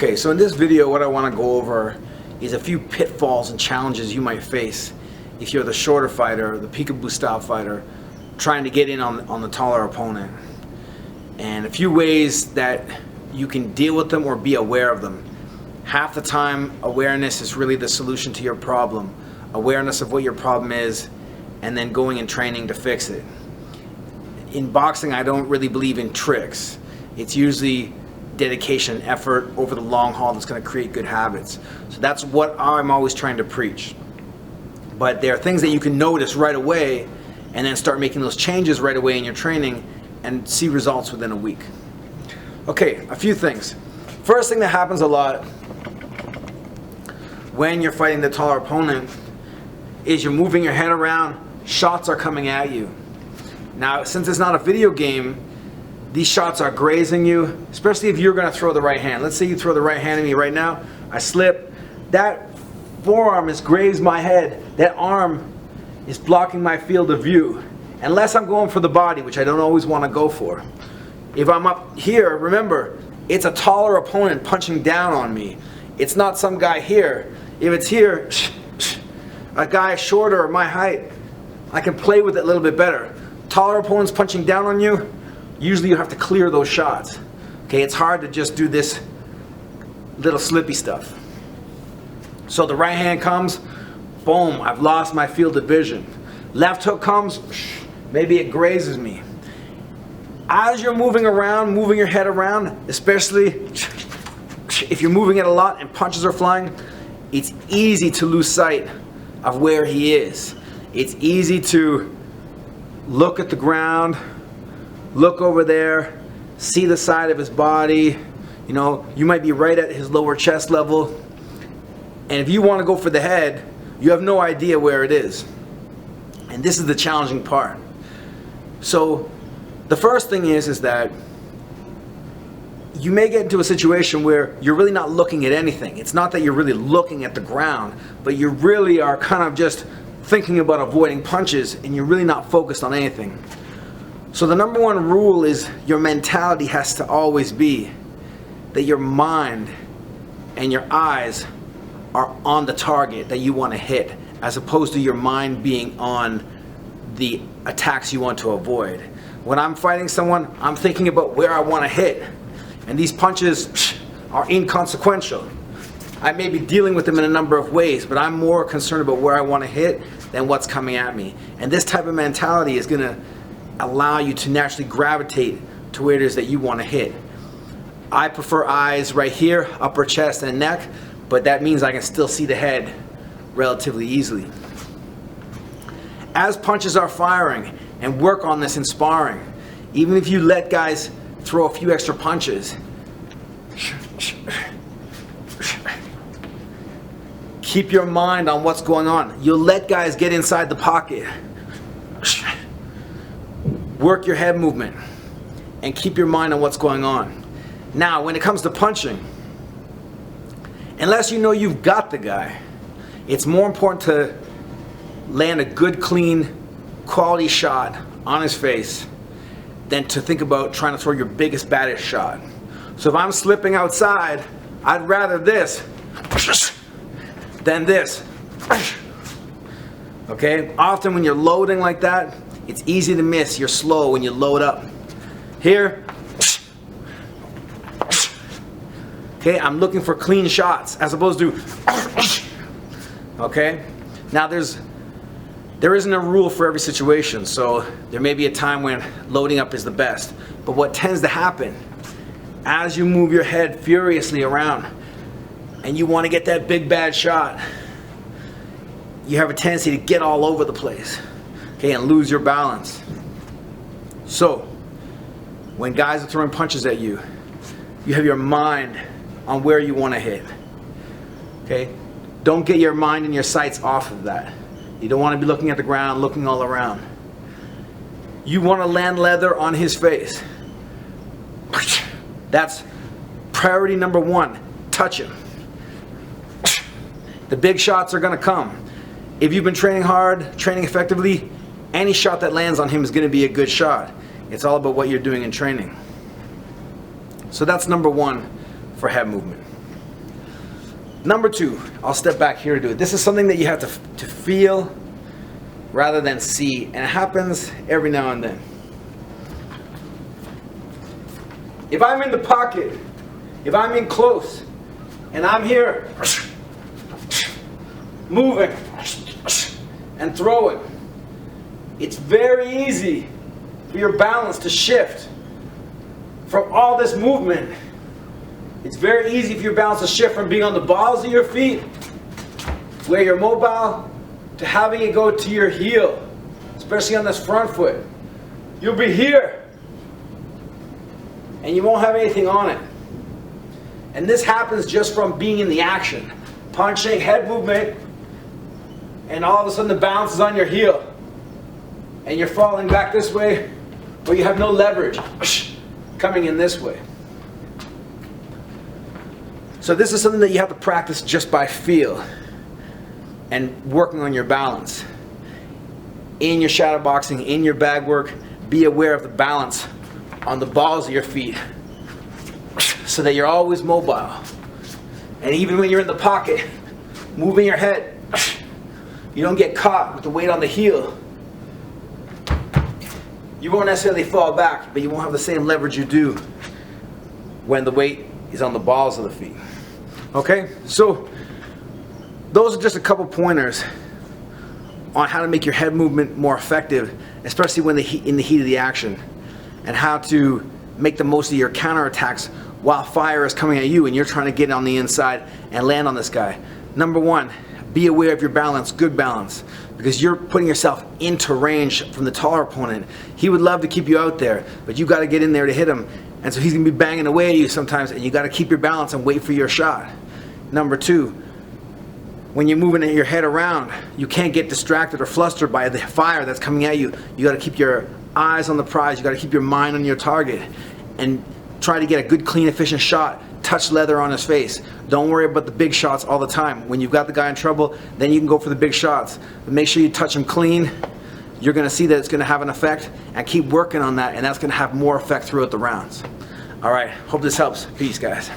Okay, so in this video what I want to go over is a few pitfalls and challenges you might face if you're the shorter fighter, the peekaboo style fighter, trying to get in on the taller opponent. And a few ways that you can deal with them or be aware of them. Half the time, awareness is really the solution to your problem. Awareness of what your problem is, and then going and training to fix it. In boxing, I don't really believe in tricks. It's usually dedication and effort over the long haul that's going to create good habits. So that's what I'm always trying to preach. But there are things that you can notice right away and then start making those changes right away in your training and see results within a week. Okay, a few things. First thing that happens a lot when you're fighting the taller opponent is you're moving your head around, shots are coming at you. Now, since it's not a video game, these shots are grazing you, especially if you're going to throw the right hand. Let's say you throw the right hand at me right now, I slip, that forearm has grazed my head, that arm is blocking my field of view. Unless I'm going for the body, which I don't always want to go for. If I'm up here, remember, it's a taller opponent punching down on me. It's not some guy here. If it's here, a guy shorter or my height, I can play with it a little bit better. Taller opponents punching down on you, usually you have to clear those shots. Okay, it's hard to just do this little slippy stuff. So the right hand comes, boom, I've lost my field of vision. Left hook comes, maybe it grazes me. As you're moving around, moving your head around, especially if you're moving it a lot and punches are flying, it's easy to lose sight of where he is. It's easy to look at the ground, look over there, see the side of his body. You know, you might be right at his lower chest level. And if you want to go for the head, you have no idea where it is. And this is the challenging part. So the first thing is that you may get into a situation where you're really not looking at anything. It's not that you're really looking at the ground, but you really are kind of just thinking about avoiding punches and you're really not focused on anything. So the number one rule is your mentality has to always be that your mind and your eyes are on the target that you want to hit, as opposed to your mind being on the attacks you want to avoid. When I'm fighting someone, I'm thinking about where I want to hit. And these punches are inconsequential. I may be dealing with them in a number of ways, but I'm more concerned about where I want to hit than what's coming at me. And this type of mentality is going to allow you to naturally gravitate to where it is that you want to hit. I prefer eyes right here, upper chest and neck, but that means I can still see the head relatively easily. As punches are firing, and work on this in sparring, even if you let guys throw a few extra punches, keep your mind on what's going on. You'll let guys get inside the pocket. Work your head movement and keep your mind on what's going on. Now, when it comes to punching, unless you know you've got the guy, it's more important to land a good, clean, quality shot on his face than to think about trying to throw your biggest, baddest shot. So if I'm slipping outside, I'd rather this than this. Okay? Often when you're loading like that, it's easy to miss. You're slow when you load up. Here, okay, I'm looking for clean shots as opposed to, okay? Now there isn't a rule for every situation, so there may be a time when loading up is the best. But what tends to happen, as you move your head furiously around and you want to get that big bad shot, you have a tendency to get all over the place, okay, and lose your balance. So, when guys are throwing punches at you, you have your mind on where you want to hit, okay? Don't get your mind and your sights off of that. You don't want to be looking at the ground, looking all around. You want to land leather on his face. That's priority number one. Touch him. The big shots are going to come. If you've been training hard, training effectively, any shot that lands on him is going to be a good shot. It's all about what you're doing in training. So that's number one for head movement. Number 2, I'll step back here to do it. This is something that you have to feel rather than see, and it happens every now and then. If I'm in the pocket, if I'm in close, and I'm here, moving and throwing, it's very easy for your balance to shift from all this movement. It's very easy for your balance to shift from being on the balls of your feet, where you're mobile, to having it go to your heel, especially on this front foot. You'll be here, and you won't have anything on it. And this happens just from being in the action. Punching, head movement, and all of a sudden the balance is on your heel. And you're falling back this way, or you have no leverage coming in this way. So this is something that you have to practice just by feel and working on your balance. In your shadow boxing, in your bag work, be aware of the balance on the balls of your feet so that you're always mobile. And even when you're in the pocket, moving your head, you don't get caught with the weight on the heel. You won't necessarily fall back, but you won't have the same leverage you do when the weight is on the balls of the feet. Okay, so those are just a couple pointers on how to make your head movement more effective, especially when in the heat of the action, and how to make the most of your counterattacks while fire is coming at you and you're trying to get on the inside and land on this guy. Number 1, be aware of your balance, good balance, because you're putting yourself into range from the taller opponent. He would love to keep you out there, but you got to get in there to hit him. And so he's going to be banging away at you sometimes, and you got to keep your balance and wait for your shot. Number 2, when you're moving your head around, you can't get distracted or flustered by the fire that's coming at you. You got to keep your eyes on the prize. You got to keep your mind on your target and try to get a good, clean, efficient shot. Touch leather on his face. Don't worry about the big shots all the time. When you've got the guy in trouble, then you can go for the big shots. But make sure you touch him clean. You're going to see that it's going to have an effect, and keep working on that, and that's going to have more effect throughout the rounds. All right, hope this helps. Peace, guys.